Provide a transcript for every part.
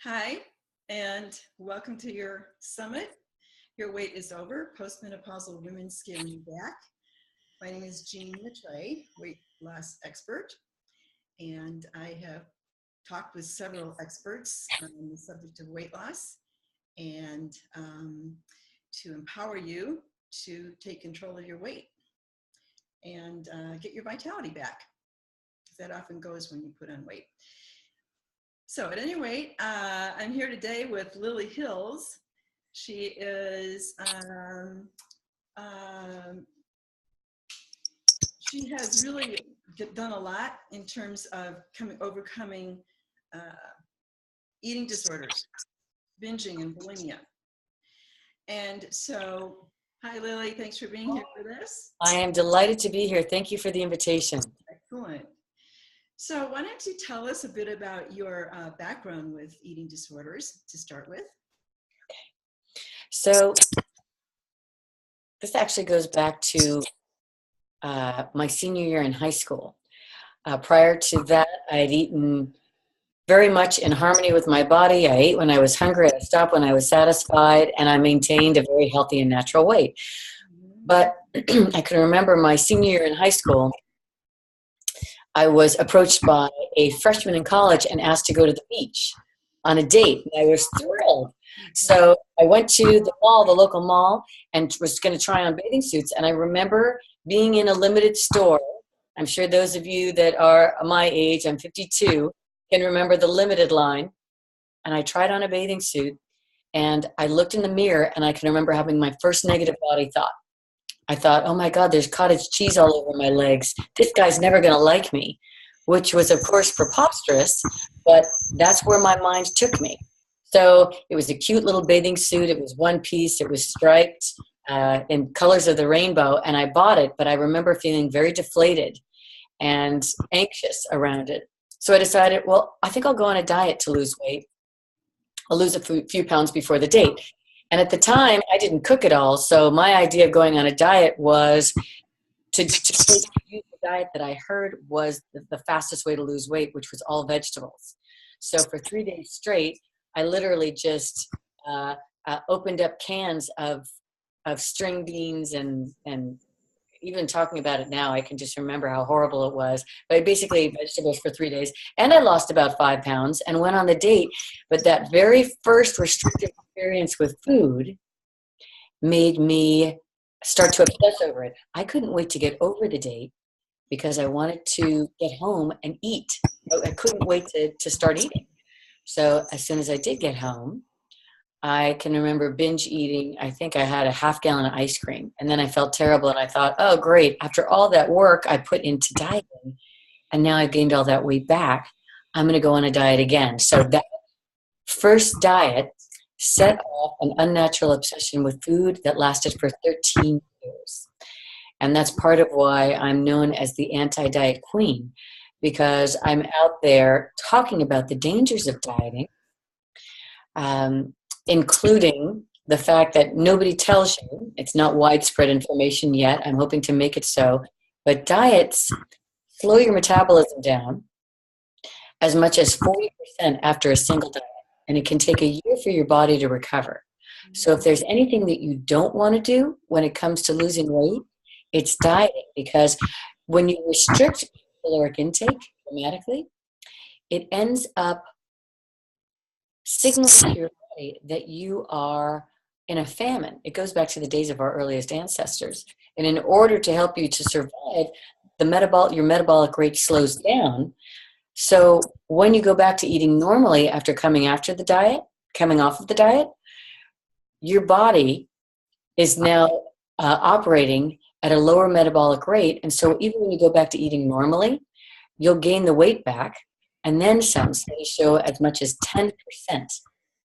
Hi, and welcome to your summit. Your wait is over. Postmenopausal women scaling back. My name is Jean Mattray, weight loss expert, and I have talked with several experts on the subject of weight loss and to empower you to take control of your weight and get your vitality back. That often goes when you put on weight. So at any rate, I'm here today with Lily Hills. She is, she has really done a lot in terms of overcoming eating disorders, binging and bulimia. And so, hi Lily, thanks for being here for this. I am delighted to be here. Thank you for the invitation. Excellent. So why don't you tell us a bit about your background with eating disorders to start with? Okay. So this actually goes back to my senior year in high school. Prior to that, I had eaten very much in harmony with my body. I ate when I was hungry, I stopped when I was satisfied, and I maintained a very healthy and natural weight. But I can remember my senior year in high school, I was approached by a freshman in college and asked to go to the beach on a date. And I was thrilled. So I went to the mall, the local mall, and was going to try on bathing suits. And I remember being in a limited store. I'm sure those of you that are my age, I'm 52, can remember the limited line. And I tried on a bathing suit, and I looked in the mirror, and I can remember having my first negative body thought. I thought, oh my God, there's cottage cheese all over my legs. This guy's never going to like me, which was, of course, preposterous, but that's where my mind took me. So it was a cute little bathing suit. It was one piece. It was striped in colors of the rainbow, and I bought it, but I remember feeling very deflated and anxious around it. So I decided, well, I think I'll go on a diet to lose weight. I'll lose a few pounds before the date. And at the time, I didn't cook at all, so my idea of going on a diet was to use the diet that I heard was the fastest way to lose weight, which was all vegetables. So for 3 days straight, I literally just opened up cans of string beans and even talking about it now, I can just remember how horrible it was. But I basically ate vegetables for 3 days, and I lost about 5 pounds and went on the date. But that very first restrictive experience with food made me start to obsess over it. I couldn't wait to get over the date because I wanted to get home and eat. I couldn't wait to start eating. So as soon as I did get home, I can remember binge eating. I think I had a half gallon of ice cream, and then I felt terrible, and I thought, oh, great. After all that work I put into dieting, and now I've gained all that weight back, I'm going to go on a diet again. So that first diet set off an unnatural obsession with food that lasted for 13 years. And that's part of why I'm known as the anti-diet queen, because I'm out there talking about the dangers of dieting, including the fact that nobody tells you. It's not widespread information yet. I'm hoping to make it so. But diets slow your metabolism down as much as 40% after a single diet. And it can take a year for your body to recover. So if there's anything that you don't want to do when it comes to losing weight, it's dieting. Because when you restrict caloric intake dramatically, it ends up signaling to your body that you are in a famine. It goes back to the days of our earliest ancestors. And in order to help you to survive, your metabolic rate slows down. So when you go back to eating normally after coming off of the diet, your body is now operating at a lower metabolic rate. And so even when you go back to eating normally, you'll gain the weight back. And then some studies show as much as 10%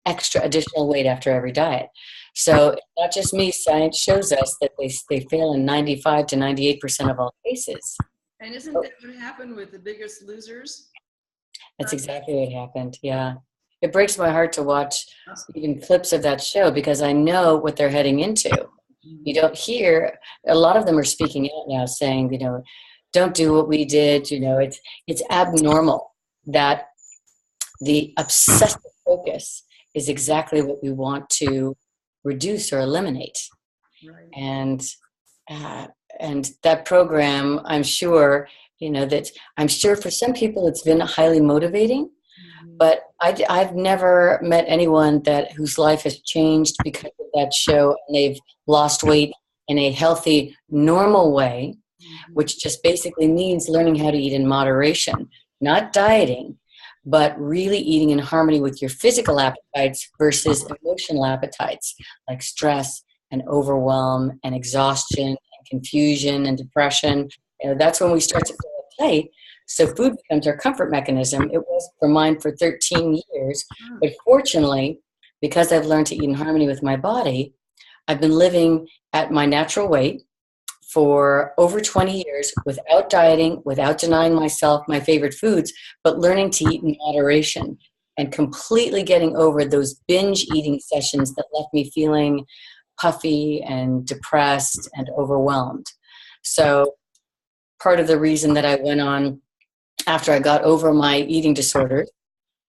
extra additional weight after every diet. So it's not just me. Science shows us that they fail in 95 to 98% of all cases. And isn't that what happened with the Biggest Losers? That's exactly what happened, yeah. It breaks my heart to watch even clips of that show because I know what they're heading into. You don't hear, a lot of them are speaking out now saying, don't do what we did. It's abnormal that the obsessive focus is exactly what we want to reduce or eliminate. Right. And that program, I'm sure, I'm sure for some people it's been highly motivating, but I've never met anyone whose life has changed because of that show, and they've lost weight in a healthy, normal way, which just basically means learning how to eat in moderation, not dieting, but really eating in harmony with your physical appetites versus emotional appetites like stress and overwhelm and exhaustion and confusion and depression. That's when we start to feel uptight. So food becomes our comfort mechanism. It was for mine for 13 years. But fortunately, because I've learned to eat in harmony with my body, I've been living at my natural weight for over 20 years without dieting, without denying myself my favorite foods, but learning to eat in moderation and completely getting over those binge eating sessions that left me feeling puffy and depressed and overwhelmed. So part of the reason that I went on, after I got over my eating disorders,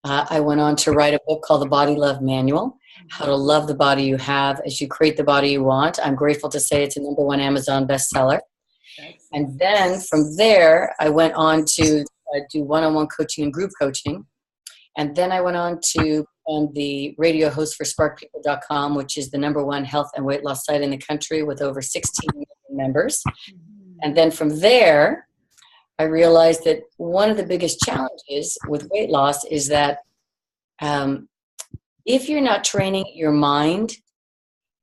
I went on to write a book called The Body Love Manual, How to Love the Body You Have as You Create the Body You Want. I'm grateful to say it's a #1 Amazon bestseller. And then from there, I went on to do one-on-one coaching and group coaching. And then I went on to the radio host for sparkpeople.com, which is the #1 health and weight loss site in the country with over 16 million members. And then from there, I realized that one of the biggest challenges with weight loss is that if you're not training your mind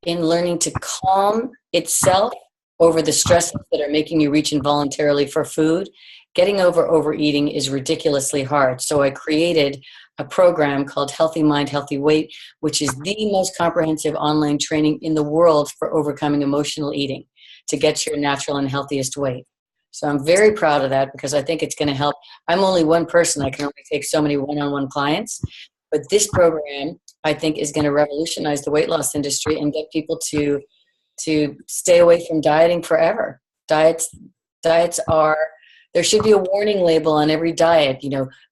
in learning to calm itself over the stresses that are making you reach involuntarily for food, getting over overeating is ridiculously hard. So I created a program called Healthy Mind, Healthy Weight, which is the most comprehensive online training in the world for overcoming emotional eating to get your natural and healthiest weight. So I'm very proud of that because I think it's going to help. I'm only one person. I can only take so many one-on-one clients. But this program, I think, is going to revolutionize the weight loss industry and get people to stay away from dieting forever. Diets are, there should be a warning label on every diet,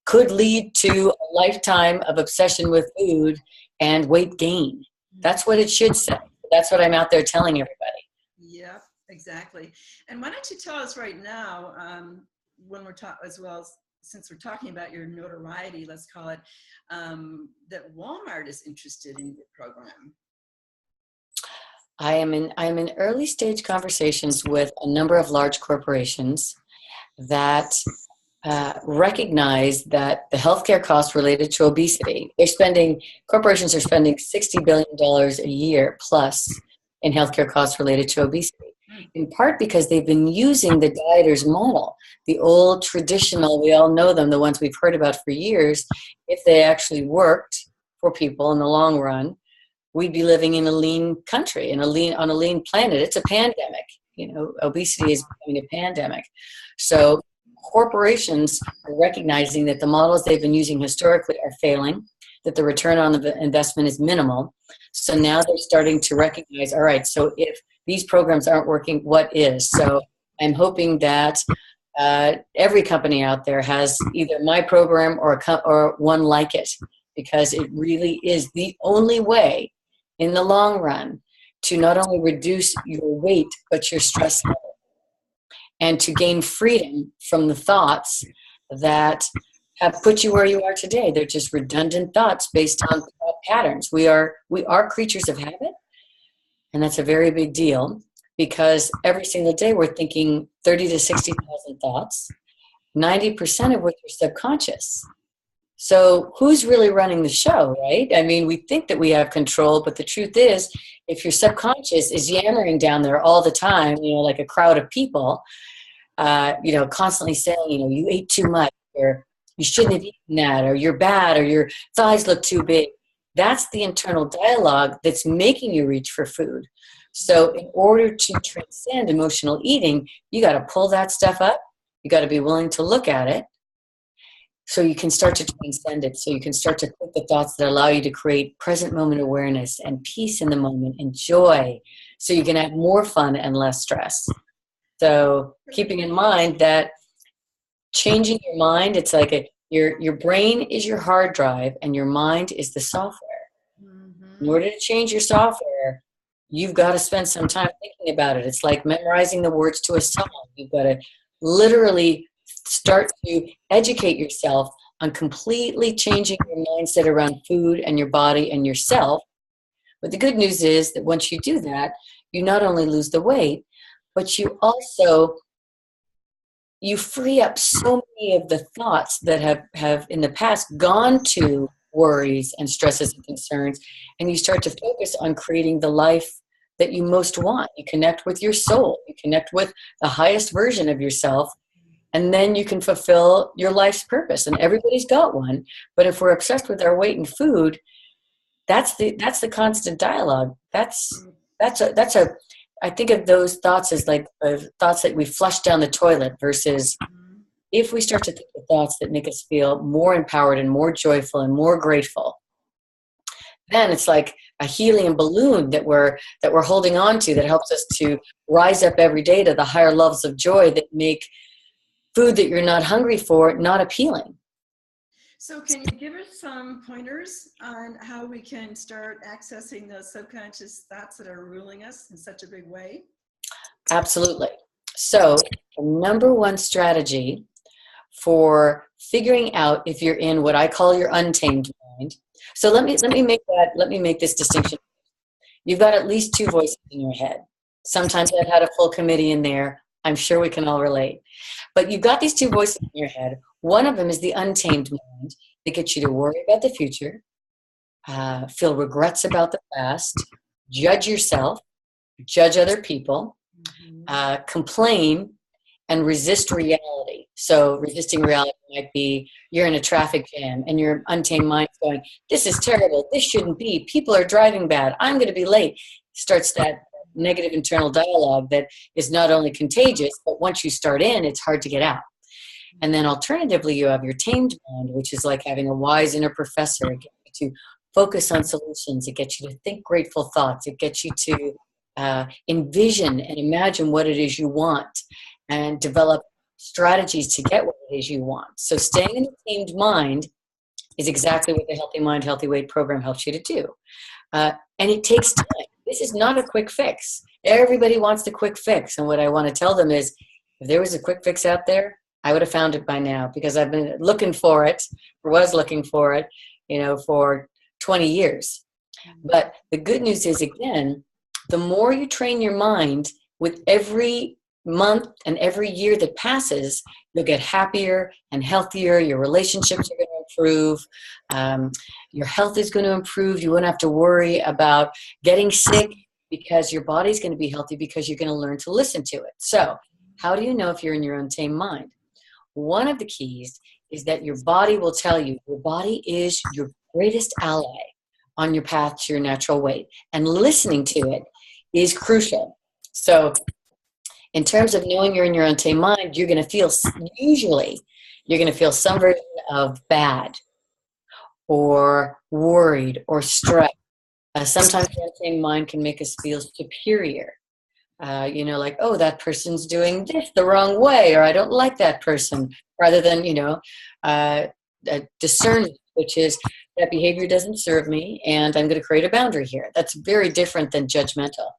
could lead to a lifetime of obsession with food and weight gain. That's what it should say. That's what I'm out there telling everybody. Yeah, exactly. And why don't you tell us right now, when we're talking, as well as since we're talking about your notoriety, let's call it, that Walmart is interested in your program. I'm in early stage conversations with a number of large corporations that recognize that the healthcare costs related to obesity, corporations are spending $60 billion a year plus in healthcare costs related to obesity, in part because they've been using the dieters model, the old traditional, we all know them, the ones we've heard about for years. If they actually worked for people in the long run, we'd be living in a lean country, on a lean planet. It's a pandemic. Obesity is becoming a pandemic. So corporations are recognizing that the models they've been using historically are failing, that the return on the investment is minimal. So now they're starting to recognize, all right, so if these programs aren't working, what is? So I'm hoping that every company out there has either my program or one like it, because it really is the only way in the long run to not only reduce your weight, but your stress level, and to gain freedom from the thoughts that have put you where you are today. They're just redundant thoughts based on patterns. We are creatures of habit, and that's a very big deal because every single day we're thinking 30 to 60,000 thoughts, 90% of which are subconscious. So who's really running the show, right? I mean, we think that we have control, but the truth is, if your subconscious is yammering down there all the time, like a crowd of people, constantly saying, you ate too much, or you shouldn't have eaten that, or you're bad, or your thighs look too big. That's the internal dialogue that's making you reach for food. So in order to transcend emotional eating, you got to pull that stuff up. You got to be willing to look at it so you can start to transcend it. So you can start to put the thoughts that allow you to create present moment awareness and peace in the moment and joy, so you can have more fun and less stress. So keeping in mind that changing your mind, it's like Your brain is your hard drive and your mind is the software. In order to change your software, you've got to spend some time thinking about it. It's like memorizing the words to a song. You've got to literally start to educate yourself on completely changing your mindset around food and your body and yourself. But the good news is that once you do that, you not only lose the weight, but you also you free up so many of the thoughts that have in the past gone to worries and stresses and concerns, and you start to focus on creating the life that you most want. You connect with your soul, you connect with the highest version of yourself, and then you can fulfill your life's purpose. And everybody's got one, but if we're obsessed with our weight and food, that's the constant dialogue. That's a I think of those thoughts as like thoughts that we flush down the toilet versus if we start to think of thoughts that make us feel more empowered and more joyful and more grateful, then it's like a helium balloon that we're holding on to that helps us to rise up every day to the higher levels of joy that make food that you're not hungry for not appealing. So can you give us some pointers on how we can start accessing those subconscious thoughts that are ruling us in such a big way? Absolutely. So the number one strategy for figuring out if you're in what I call your untamed mind. So let me make this distinction. You've got at least two voices in your head. Sometimes I've had a full committee in there. I'm sure we can all relate. But you've got these two voices in your head. One of them is the untamed mind that gets you to worry about the future, feel regrets about the past, judge yourself, judge other people, complain, and resist reality. So resisting reality might be you're in a traffic jam and your untamed mind is going, this is terrible, this shouldn't be, people are driving bad, I'm going to be late. Starts that negative internal dialogue that is not only contagious, but once you start in, it's hard to get out. And then alternatively, you have your tamed mind, which is like having a wise inner professor. It gets you to focus on solutions. It gets you to think grateful thoughts. It gets you to envision and imagine what it is you want and develop strategies to get what it is you want. So staying in the tamed mind is exactly what the Healthy Mind, Healthy Weight program helps you to do. And it takes time. This is not a quick fix. Everybody wants the quick fix. And what I want to tell them is, if there was a quick fix out there, I would have found it by now, because I've been looking for it, or was looking for it, for 20 years. But the good news is, again, the more you train your mind with every month and every year that passes, you'll get happier and healthier. Your relationships are going to improve. Your health is going to improve. You won't have to worry about getting sick because your body's going to be healthy because you're going to learn to listen to it. So how do you know if you're in your untamed mind? One of the keys is that your body will tell you. Your body is your greatest ally on your path to your natural weight, and listening to it is crucial. So in terms of knowing you're in your untamed mind, you're going to feel, usually, you're going to feel some version of bad or worried or stressed. Sometimes the untamed mind can make us feel superior. Like, oh, that person's doing this the wrong way, or I don't like that person, rather than, discernment, which is that behavior doesn't serve me and I'm going to create a boundary here. That's very different than judgmental.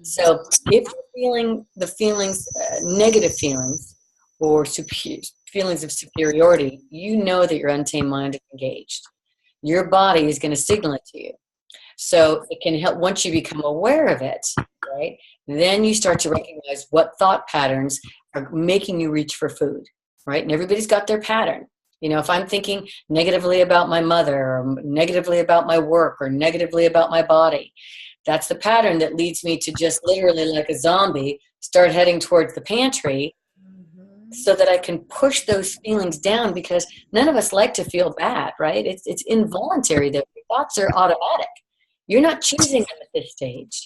So if you're feeling the feelings, negative feelings, or feelings of superiority, you know that your untamed mind is engaged. Your body is going to signal it to you. So it can help once you become aware of it, right? Then you start to recognize what thought patterns are making you reach for food, right? And everybody's got their pattern. If I'm thinking negatively about my mother, or negatively about my work, or negatively about my body, that's the pattern that leads me to just literally, like a zombie, start heading towards the pantry so that I can push those feelings down, because none of us like to feel bad, right? It's involuntary. That thoughts are automatic. You're not choosing them at this stage.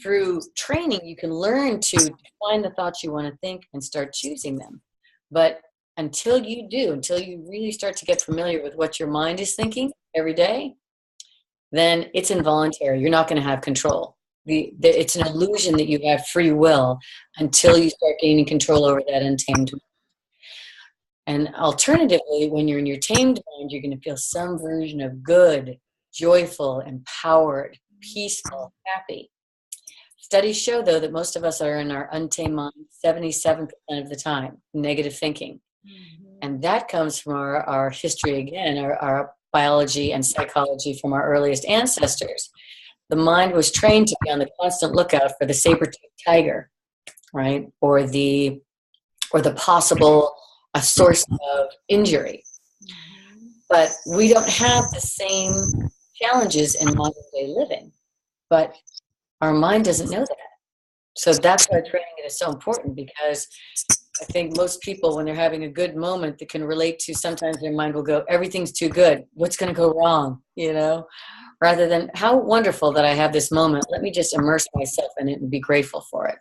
Through training, you can learn to define the thoughts you want to think and start choosing them. But until you really start to get familiar with what your mind is thinking every day, then it's involuntary. You're not going to have control. It's an illusion that you have free will until you start gaining control over that untamed mind. And alternatively, when you're in your tamed mind, you're going to feel some version of good, joyful, empowered, peaceful, happy. Studies show, though, that most of us are in our untamed mind 77% of the time, negative thinking. And that comes from our history again, our biology and psychology from our earliest ancestors. The mind was trained to be on the constant lookout for the saber-toothed tiger, right? Or the possible a source of injury. But we don't have the same challenges in modern day living. But our mind doesn't know that. So that's why training it is so important, because I think most people, when they're having a good moment, they can relate to, sometimes their mind will go, everything's too good. What's going to go wrong? You know, rather than, how wonderful that I have this moment. Let me just immerse myself in it and be grateful for it.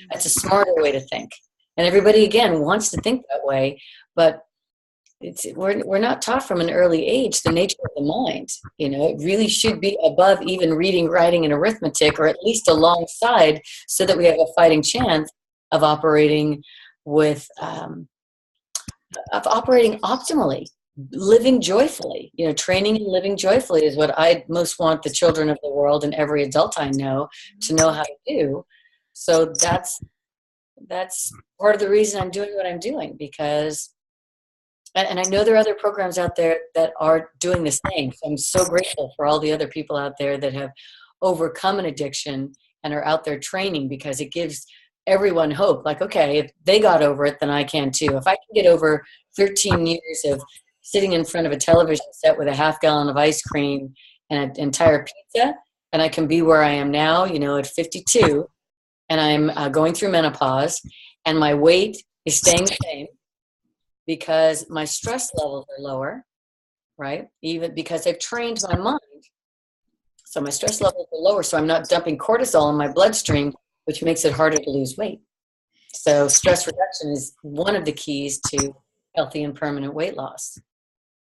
That's a smarter way to think. And everybody, again, wants to think that way, but we're not taught from an early age the nature of the mind. You know, it really should be above even reading, writing, and arithmetic, or at least alongside, so that we have a fighting chance of operating optimally, living joyfully. You know, training and living joyfully is what I most want the children of the world and every adult I know to know how to do. So that's part of the reason I'm doing what I'm doing, because, and I know there are other programs out there that are doing the same. So I'm so grateful for all the other people out there that have overcome an addiction and are out there training, because it gives everyone hope. Like, okay, if they got over it, then I can too. If I can get over 13 years of sitting in front of a television set with a half gallon of ice cream and an entire pizza, and I can be where I am now, you know, at 52, and I'm going through menopause, and my weight is staying the same because my stress levels are lower, right? Even because I've trained my mind. So my stress levels are lower, so I'm not dumping cortisol in my bloodstream, which makes it harder to lose weight. So stress reduction is one of the keys to healthy and permanent weight loss.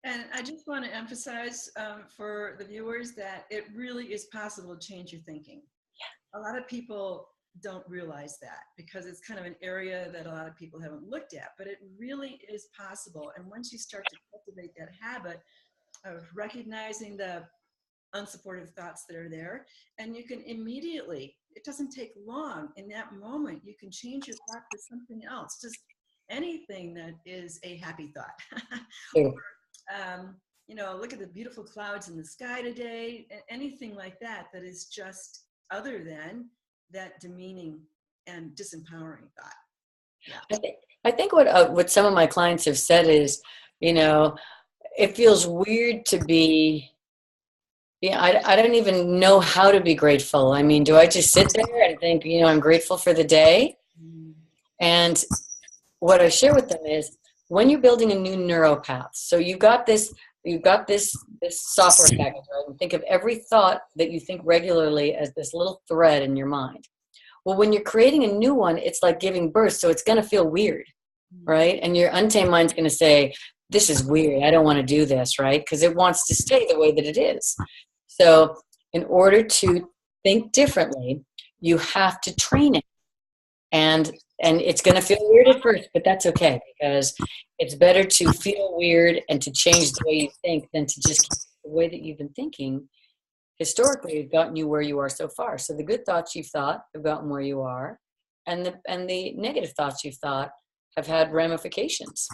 And I just want to emphasize for the viewers that it really is possible to change your thinking. Yeah. A lot of people don't realize that, because it's kind of an area that a lot of people haven't looked at, but it really is possible. And once you start to cultivate that habit of recognizing the unsupportive thoughts that are there, and you can immediately, it doesn't take long, in that moment you can change your thought to something else, just anything that is a happy thought. Or, you know, look at the beautiful clouds in the sky today, anything like that, that is just other than that demeaning and disempowering thought. Yeah. I think what some of my clients have said is, you know, it feels weird to be, yeah, I don't even know how to be grateful. I mean, do I just sit there and think, you know, I'm grateful for the day? And what I share with them is, when you're building a new neural path, so you've got this software package, right? And think of every thought that you think regularly as this little thread in your mind. Well, when you're creating a new one, it's like giving birth, so it's going to feel weird, right? And your untamed mind's going to say, this is weird, I don't want to do this, right? Because it wants to stay the way that it is. So in order to think differently, you have to train it. And it's going to feel weird at first, but that's okay, because it's better to feel weird and to change the way you think than to just keep the way that you've been thinking. Historically, have gotten you where you are so far. So the good thoughts you've thought have gotten where you are, and the negative thoughts you've thought have had ramifications.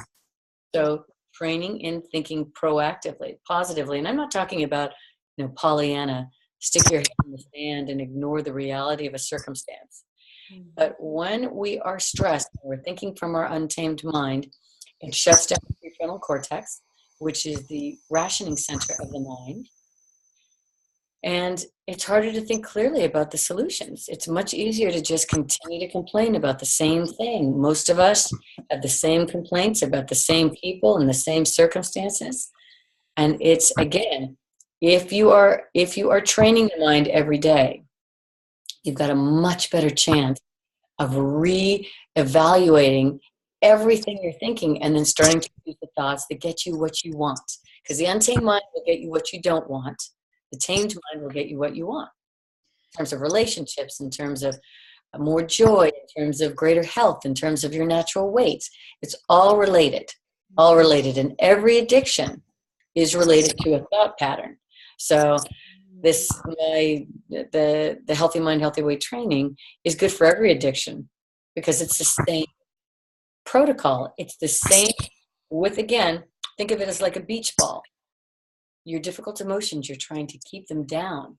So training in thinking proactively, positively, and I'm not talking about, you know, Pollyanna, stick your head in the sand and ignore the reality of a circumstance. But when we are stressed, we're thinking from our untamed mind, it shuts down the prefrontal cortex, which is the rationing center of the mind. And it's harder to think clearly about the solutions. It's much easier to just continue to complain about the same thing. Most of us have the same complaints about the same people and the same circumstances. And it's, again, if you are training the mind every day, you've got a much better chance of re-evaluating everything you're thinking and then starting to use the thoughts that get you what you want. Because the untamed mind will get you what you don't want. The tamed mind will get you what you want. In terms of relationships, in terms of more joy, in terms of greater health, in terms of your natural weight. It's all related. all related. And every addiction is related to a thought pattern. So the Healthy Mind, Healthy Weight training is good for every addiction because it's the same protocol. It's the same with, again, think of it as like a beach ball. Your difficult emotions, you're trying to keep them down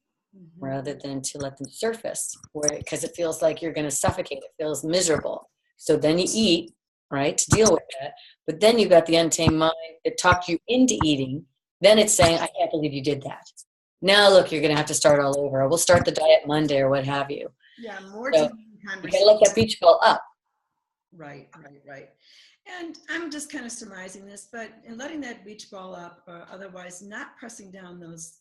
rather than to let them surface, because it feels like you're going to suffocate. It feels miserable. So then you eat, right, to deal with that. But then you've got the untamed mind that talked you into eating. Then it's saying, I can't believe you did that. Now, look, you're going to have to start all over. Or we'll start the diet Monday or what have you. Yeah, more so you got to let that beach ball up. Right. And I'm just kind of surmising this, but in letting that beach ball up, or otherwise not pressing down those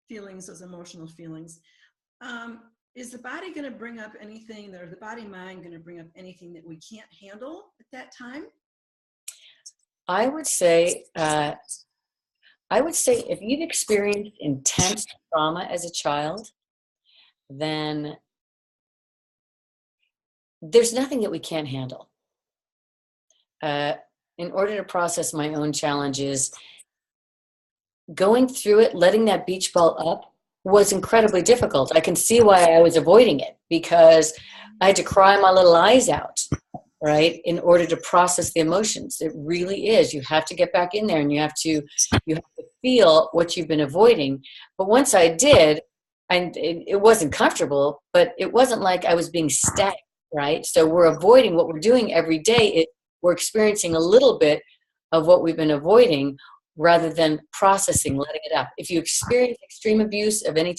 feelings, those emotional feelings, is the body going to bring up anything, or the body mind going to bring up anything that we can't handle at that time? I would say if you've experienced intense trauma as a child, then there's nothing that we can't handle. In order to process my own challenges, going through it, letting that beach ball up was incredibly difficult. I can see why I was avoiding it, because I had to cry my little eyes out, right, in order to process the emotions. It really is. You have to get back in there and you have to feel what you've been avoiding. But once I did, and it wasn't comfortable, but it wasn't like I was being static, right? So we're avoiding what we're doing every day. We're experiencing a little bit of what we've been avoiding rather than processing, letting it up. If you experience extreme abuse of any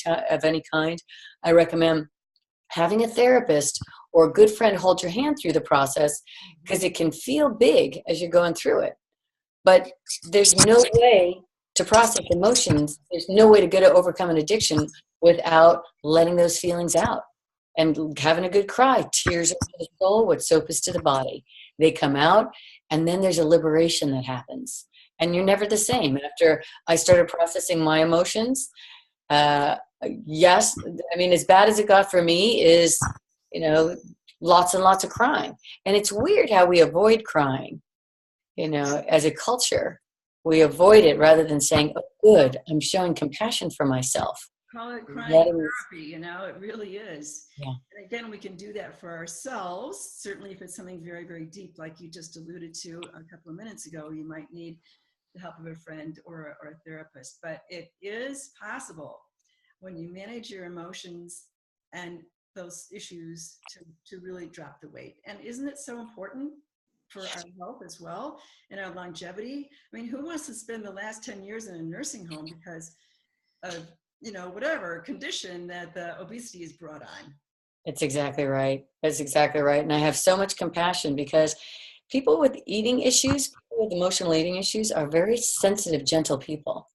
kind, I recommend having a therapist or a good friend hold your hand through the process, because it can feel big as you're going through it. But there's no way to process emotions. There's no way to overcome an addiction without letting those feelings out and having a good cry. Tears are to the soul what soap is to the body. They come out, and then there's a liberation that happens. And you're never the same. After I started processing my emotions, yes, I mean, as bad as it got for me is, lots and lots of crying. And it's weird how we avoid crying, as a culture. We avoid it rather than saying, oh, good, I'm showing compassion for myself. Call it crying therapy, it really is. Yeah. And again, we can do that for ourselves. Certainly if it's something very, very deep, like you just alluded to a couple of minutes ago, you might need the help of a friend or a therapist. But it is possible, when you manage your emotions and those issues, to really drop the weight. And isn't it so important for our health as well and our longevity? I mean, who wants to spend the last 10 years in a nursing home because of, whatever condition that the obesity is brought on? It's exactly right. That's exactly right. And I have so much compassion, because people with eating issues, people with emotional eating issues, are very sensitive, gentle people.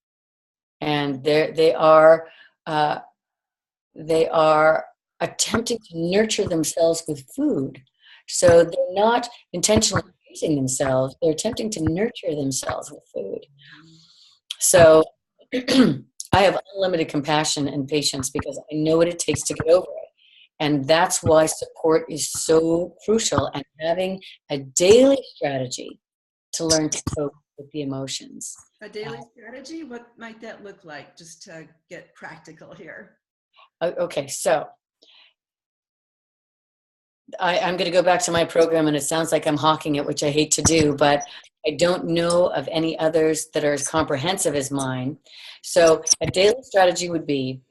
And they are attempting to nurture themselves with food. So they're not intentionally abusing themselves. They're attempting to nurture themselves with food. So I have unlimited compassion and patience, because I know what it takes to get over it. And that's why support is so crucial, and having a daily strategy to learn to cope with the emotions. A daily strategy? What might that look like, just to get practical here? Okay, so I'm going to go back to my program, and it sounds like I'm hawking it, which I hate to do, but I don't know of any others that are as comprehensive as mine. So a daily strategy would be,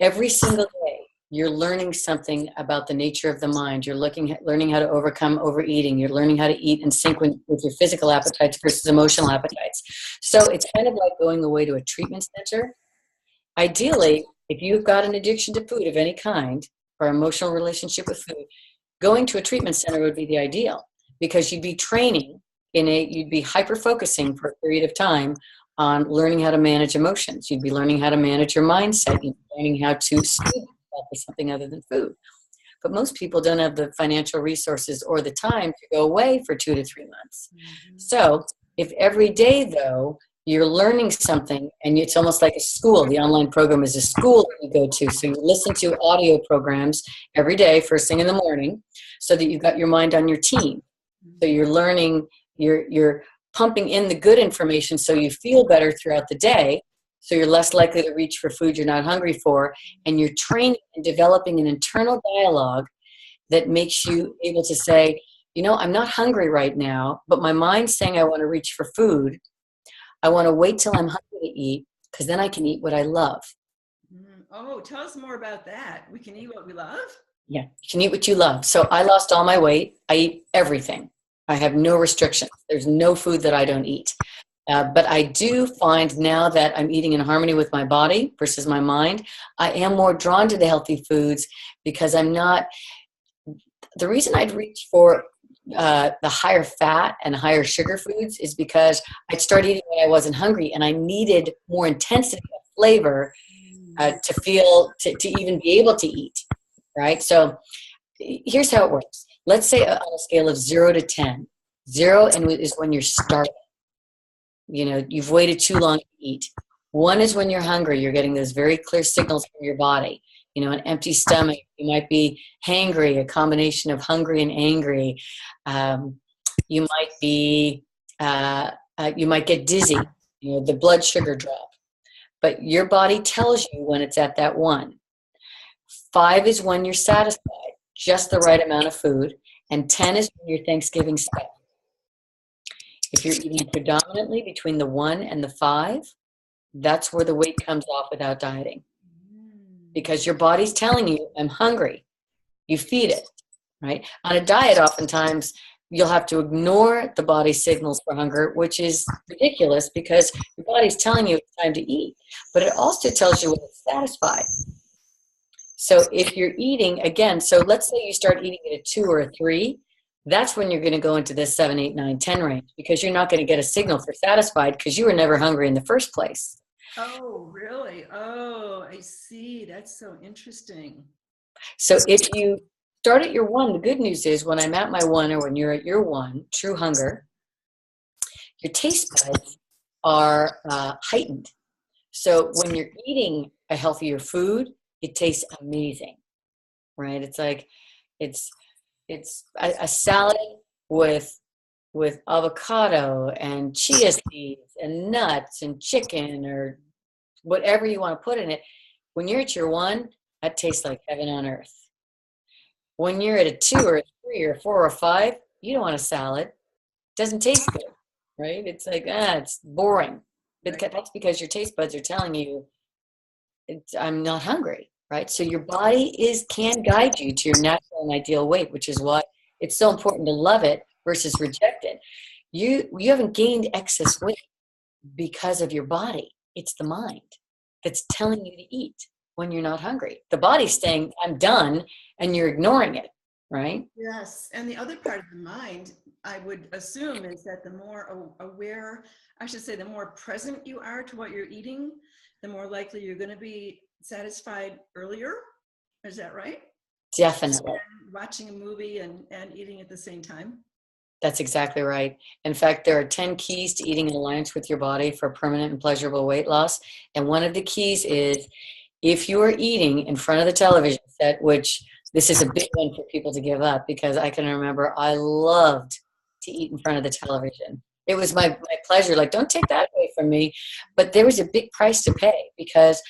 every single day, you're learning something about the nature of the mind. You're learning how to overcome overeating. You're learning how to eat in sync with your physical appetites versus emotional appetites. So it's kind of like going away to a treatment center. Ideally, if you've got an addiction to food of any kind, or emotional relationship with food, going to a treatment center would be the ideal, because you'd be training you'd be hyper-focusing for a period of time on learning how to manage emotions. You'd be learning how to manage your mindset. You'd be learning how to soothe yourself with something other than food. But most people don't have the financial resources or the time to go away for 2 to 3 months. Mm-hmm. So if every day, though, you're learning something, and it's almost like a school. The online program is a school that you go to. So you listen to audio programs every day, first thing in the morning, so that you've got your mind on your team. So you're learning, you're pumping in the good information so you feel better throughout the day. So you're less likely to reach for food you're not hungry for. And you're training and developing an internal dialogue that makes you able to say, you know, I'm not hungry right now, but my mind's saying I want to reach for food. I want to wait till I'm hungry to eat, because then I can eat what I love. Oh, tell us more about that. We can eat what we love? Yeah, you can eat what you love. So I lost all my weight. I eat everything. I have no restrictions. There's no food that I don't eat. But I do find now that I'm eating in harmony with my body versus my mind, I am more drawn to the healthy foods because I'm not. The reason I'd reach for the higher fat and higher sugar foods is because I'd start eating when I wasn't hungry, and I needed more intensity of flavor to feel, to even be able to eat, right? So here's how it works. Let's say on a scale of 0 to 10. 0 is when you're starving. You know, you've waited too long to eat. 1 is when you're hungry. You're getting those very clear signals from your body. You know, an empty stomach. You might be hangry, a combination of hungry and angry. You might be, you might get dizzy. You know, the blood sugar drop. But your body tells you when it's at that 1. 5 is when you're satisfied, just the right amount of food. And 10 is when you're Thanksgiving stuff. If you're eating predominantly between the 1 and the 5, that's where the weight comes off without dieting. Because your body's telling you, I'm hungry. You feed it, right? On a diet, oftentimes, you'll have to ignore the body's signals for hunger, which is ridiculous because your body's telling you it's time to eat. But it also tells you when it's satisfied. So if you're eating, again, so let's say you start eating at a 2 or a 3, that's when you're going to go into this 7, 8, 9, 10 range, because you're not going to get a signal for satisfied because you were never hungry in the first place. Oh, really? Oh, I see. That's so interesting. So if you start at your 1, the good news is when I'm at my 1 or when you're at your 1, true hunger, your taste buds are heightened. So when you're eating a healthier food, it tastes amazing, right? It's like, it's a salad with avocado and chia seeds and nuts and chicken or whatever you want to put in it. When you're at your 1, that tastes like heaven on earth. When you're at a 2 or a 3 or 4 or 5, you don't want a salad. It doesn't taste good, right? It's like, it's boring. But that's because your taste buds are telling you, I'm not hungry, right? So your body can guide you to your natural and ideal weight, which is why it's so important to love it versus reject it. You haven't gained excess weight because of your body. It's the mind that's telling you to eat when you're not hungry. The body's saying, I'm done, and you're ignoring it, right? Yes. And the other part of the mind, I would assume, is that the more aware, I should say, the more present you are to what you're eating, the more likely you're going to be satisfied earlier. Is that right? Definitely. And watching a movie and eating at the same time. That's exactly right. In fact, there are 10 keys to eating in alliance with your body for permanent and pleasurable weight loss. And one of the keys is if you are eating in front of the television set, which this is a big one for people to give up, because I can remember I loved to eat in front of the television. It was my pleasure. Like, don't take that away from me. But there was a big price to pay because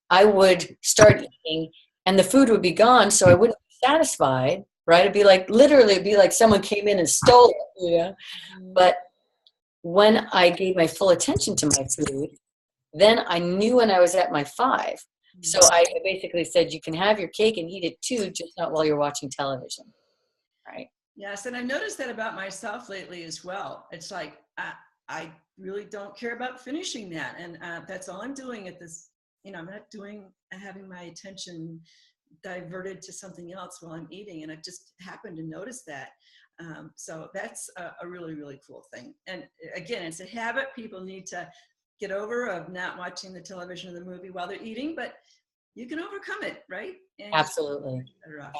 I would start eating and the food would be gone, so I wouldn't be satisfied, right? It'd be like, literally, it'd be like someone came in and stole it, you know? But when I gave my full attention to my food, then I knew when I was at my 5. So I basically said, you can have your cake and eat it too, just not while you're watching television, right? Yes, and I've noticed that about myself lately as well. It's like, I really don't care about finishing that. And that's all I'm doing at this, I'm not having my attention diverted to something else while I'm eating. And I've just happened to notice that. So that's a really, really cool thing. And again, it's a habit people need to get over, of not watching the television or the movie while they're eating, but you can overcome it, right? And absolutely.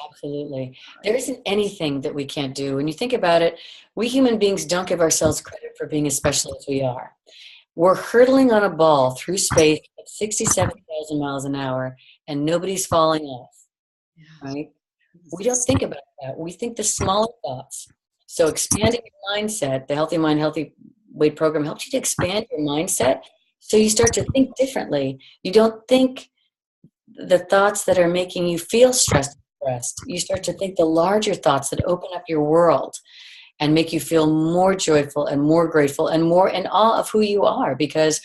Absolutely. There isn't anything that we can't do. When you think about it, we human beings don't give ourselves credit for being as special as we are. We're hurtling on a ball through space at 67,000 miles an hour, and nobody's falling off, right? We don't think about that. We think the smaller thoughts. So expanding your mindset, the healthy mind, healthy weight program helps you to expand your mindset. So you start to think differently. You don't think the thoughts that are making you feel stressed. You start to think the larger thoughts that open up your world and make you feel more joyful and more grateful and more in awe of who you are, because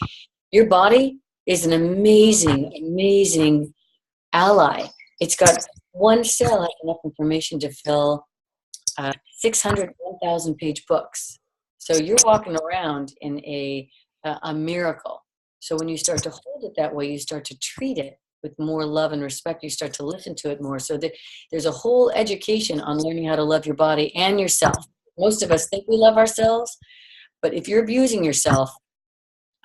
your body is an amazing, amazing ally. It's got one cell has enough information to fill 600, 1,000 page books. So you're walking around in a miracle. So when you start to hold it that way, you start to treat it with more love and respect. You start to listen to it more. So that there's a whole education on learning how to love your body and yourself. Most of us think we love ourselves, but if you're abusing yourself,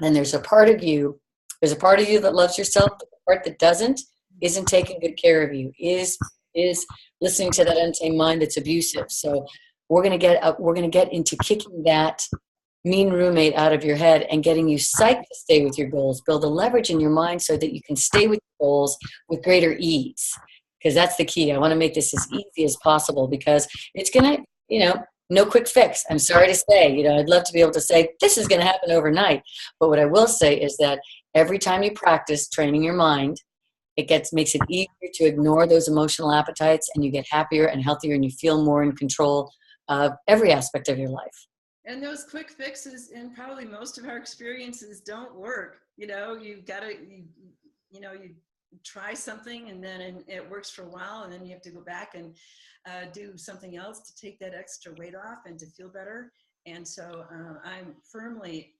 then there's a part of you that loves yourself, but the part that doesn't isn't taking good care of you, is listening to that untamed mind that's abusive. So we're gonna get into kicking that mean roommate out of your head and getting you psyched to stay with your goals. Build a leverage in your mind so that you can stay with your goals with greater ease. Because that's the key. I want to make this as easy as possible, because it's gonna, no quick fix. I'm sorry to say, I'd love to be able to say this is going to happen overnight. But what I will say is that every time you practice training your mind, makes it easier to ignore those emotional appetites, and you get happier and healthier, and you feel more in control of every aspect of your life. And those quick fixes in probably most of our experiences don't work. You've got to, you try something and then it works for a while, and then you have to go back and do something else to take that extra weight off and to feel better. And so I'm firmly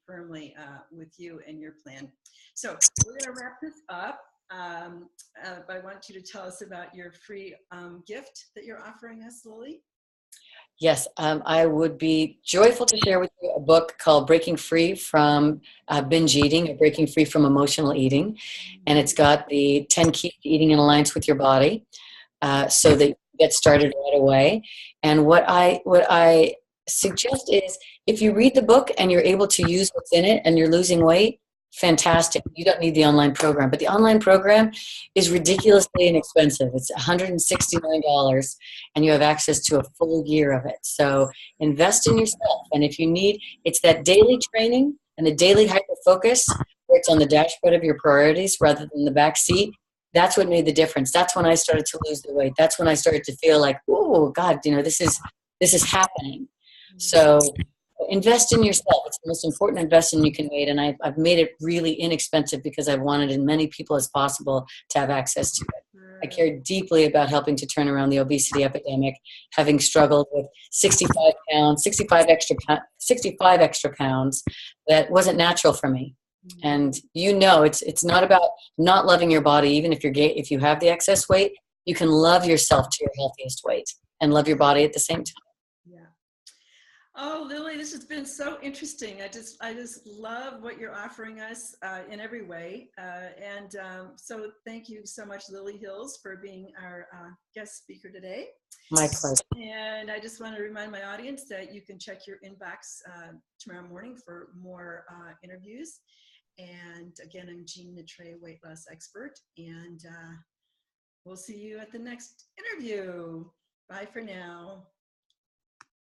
with you and your plan. So we're going to wrap this up. I want you to tell us about your free gift that you're offering us, Lily. Yes, I would be joyful to share with you a book called Breaking Free from Binge Eating, or Breaking Free from Emotional Eating. And it's got the 10 keys to eating in alliance with your body, so that you get started right away. And what I suggest is, if you read the book and you're able to use what's in it and you're losing weight, fantastic. You don't need the online program. But the online program is ridiculously inexpensive. It's $169, and you have access to a full year of it. So invest in yourself. And if you need, it's that daily training and the daily hyper focus, where it's on the dashboard of your priorities rather than the back seat. That's what made the difference. That's when I started to lose the weight. That's when I started to feel like, oh God, this is happening. So invest in yourself. It's the most important investment you can make, and I've made it really inexpensive because I've wanted as many people as possible to have access to it. I care deeply about helping to turn around the obesity epidemic, having struggled with 65 extra pounds that wasn't natural for me. And it's not about not loving your body. Even if you have the excess weight, you can love yourself to your healthiest weight and love your body at the same time. Oh, Lily, this has been so interesting. I just love what you're offering us in every way. So thank you so much, Lily Hills, for being our guest speaker today. My pleasure. And I just want to remind my audience that you can check your inbox tomorrow morning for more interviews. And again, I'm Jean Matrey, weight loss expert. And we'll see you at the next interview. Bye for now.